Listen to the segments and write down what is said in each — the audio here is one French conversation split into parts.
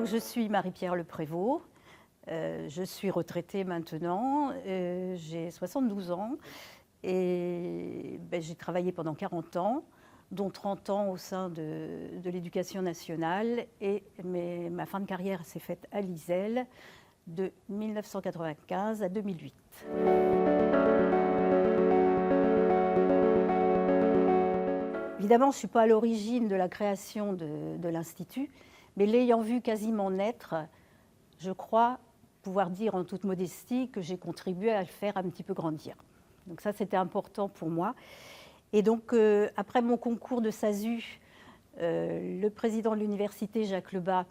Donc je suis Marie-Pierre Le Prévost, je suis retraitée maintenant, j'ai 72 ans et j'ai travaillé pendant 40 ans, dont 30 ans au sein de l'Éducation nationale et ma fin de carrière s'est faite à l'ISEL de 1995 à 2008. Évidemment, je ne suis pas à l'origine de la création de l'Institut, mais l'ayant vu quasiment naître, je crois pouvoir dire en toute modestie que j'ai contribué à le faire un petit peu grandir. Donc ça, c'était important pour moi. Et donc, après mon concours de SASU, le président de l'université, Jacques Lebas,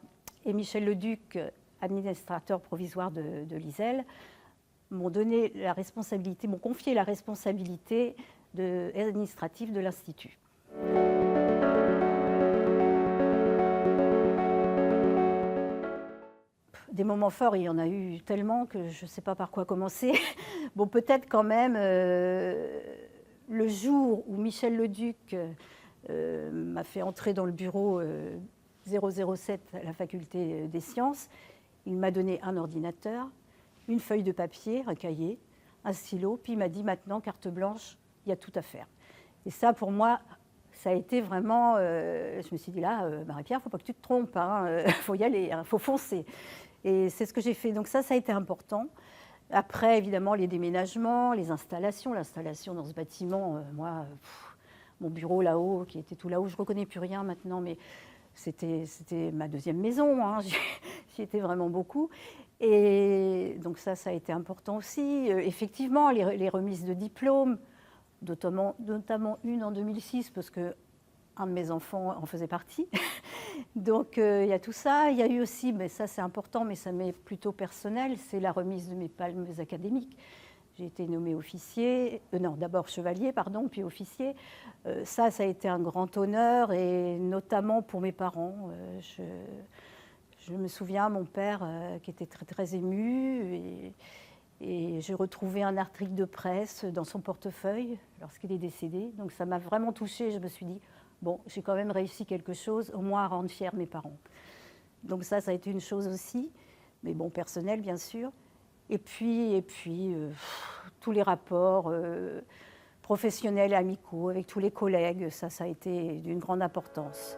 et Michel Leduc, administrateur provisoire de l'ISEL, m'ont confié la responsabilité administrative de l'Institut. Des moments forts, il y en a eu tellement que je ne sais pas par quoi commencer. Bon, peut-être quand même le jour où Michel Leduc m'a fait entrer dans le bureau 007 à la faculté des sciences, il m'a donné un ordinateur, une feuille de papier, un cahier, un stylo, puis il m'a dit maintenant, carte blanche, il y a tout à faire. Et ça, pour moi, ça a été vraiment... je me suis dit là, Marie-Pierre, il ne faut pas que tu te trompes, il faut y aller, il faut foncer. Et c'est ce que j'ai fait. Donc ça a été important. Après, évidemment, les déménagements, les installations. L'installation dans ce bâtiment, mon bureau là-haut, qui était tout là-haut, je ne reconnais plus rien maintenant, mais c'était ma deuxième maison. J'y étais vraiment beaucoup. Et donc ça a été important aussi. Effectivement, les remises de diplômes, notamment une en 2006, parce qu'un de mes enfants en faisait partie. Donc il y a tout ça. Il y a eu aussi, mais ça c'est important, mais ça m'est plutôt personnel, c'est la remise de mes palmes académiques. J'ai été nommée officier, d'abord chevalier, puis officier. Ça a été un grand honneur, et notamment pour mes parents. Je me souviens, mon père qui était très, très ému, et j'ai retrouvé un article de presse dans son portefeuille lorsqu'il est décédé. Donc ça m'a vraiment touchée. Je me suis dit, bon, j'ai quand même réussi quelque chose, au moins à rendre fiers mes parents. Donc ça a été une chose aussi, mais bon, personnelle bien sûr. Et puis tous les rapports professionnels et amicaux avec tous les collègues, ça a été d'une grande importance.